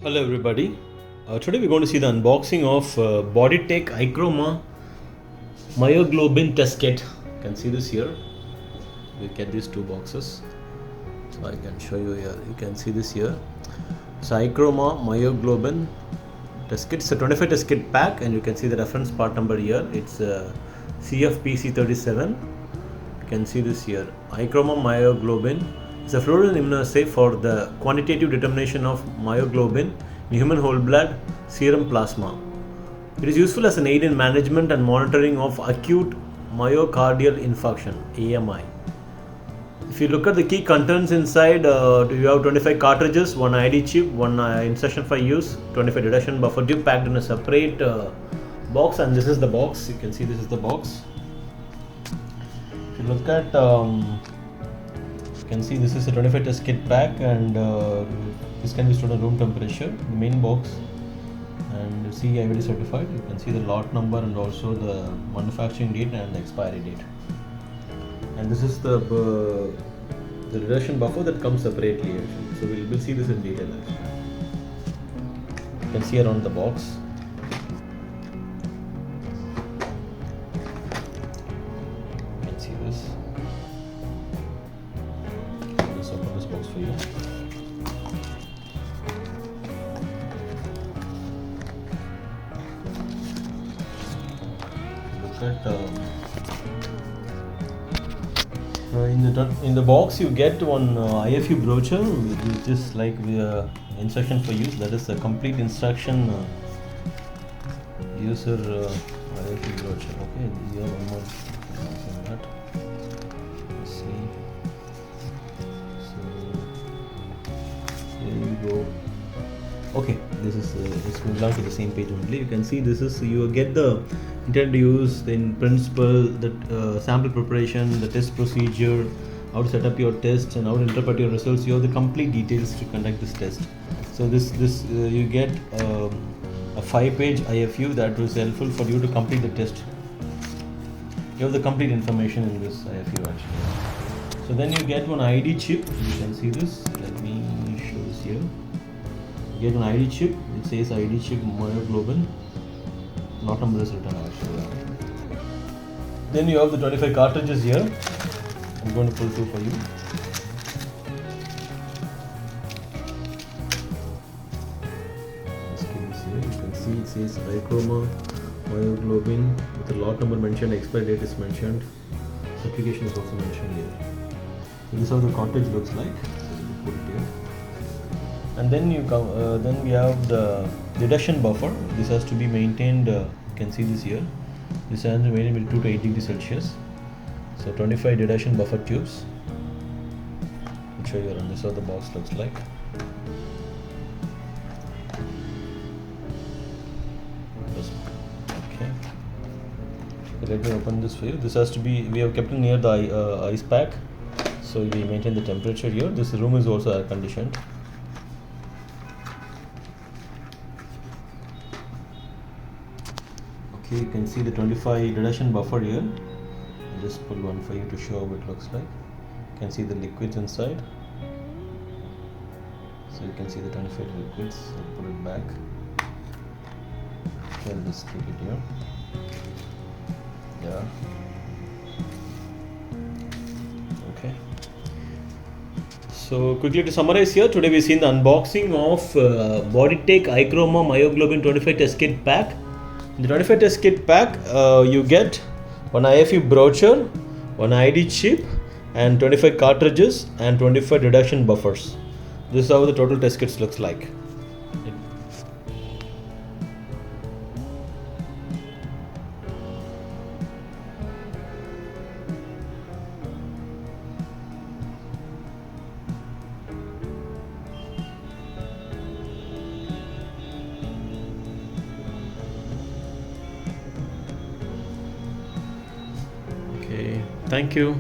Hello everybody. Today we're going to see the unboxing of Boditech ichroma Myoglobin test kit. You can see this here. We get these two boxes. So I can show you here. You can see this here. So ichroma Myoglobin test kit. It's a 25 test kit pack, and you can see the reference part number here. It's CFPC37. You can see this here. Ichroma Myoglobin. It's a fluorescent immunoassay for the quantitative determination of myoglobin in human whole blood serum plasma. It is useful as an aid in management and monitoring of acute myocardial infarction (AMI). If you look at the key contents inside, you have 25 cartridges, one ID chip, one instruction for use, 25 detection buffer tube packed in a separate box, and this is the box. You can see this is the box. If you look at you can see this is a 25 test kit pack, and this can be stored at room temperature. The main box, and CE certified. You can see the lot number and also the manufacturing date and the expiry date. And this is the reduction buffer that comes separately actually. So we'll see this in detail actually. You can see around the box. You can see this. Let's open this box for you. Look at in the box you get one IFU brochure, which is like the instruction for use. That is a complete instruction user IFU brochure. Okay, here one more that. Let's see. So here you go. Okay, this is it's belong to the same page only. You can see this is you get the intended use, in principle, the sample preparation, the test procedure, how to set up your test, and how to interpret your results. You have the complete details to conduct this test. So this you get a 5-page IFU that was helpful for you to complete the test. You have the complete information in this IFU actually. So then you get one ID chip. You can see this. Let me show this here. You get an ID chip. It says ID chip myoglobin. Lot number is written actually. Then you have the 25 cartridges here. I'm going to pull through for you. Let's keep this here. You can see it says ichroma myoglobin with the lot number mentioned, expiry date is mentioned, application is also mentioned here. So this is how the cartridge looks like. So you put it here. And then you come. Then we have the reduction buffer. This has to be maintained. You can see this here. This has to be maintained with 2 to 8 degrees Celsius. So 25 reduction buffer tubes. I'll show you around. This is how the box looks like. Okay. So let me open this for you. This has to be. We have kept it near the ice pack, so we maintain the temperature here. This room is also air conditioned. Okay, you can see the 25 reduction buffer here. I'll just pull one for you to show how it looks like. You can see the liquids inside. So you can see the 25 liquids. I'll put it back. I'll just keep it here. Yeah. Okay. So quickly to summarize here, today we've seen the unboxing of Boditech ichroma Myoglobin 25 test kit pack. In the 25 test kit pack, you get one IFU brochure, one ID chip, and 25 cartridges and 25 reduction buffers. This is how the total test kits looks like. Okay, thank you.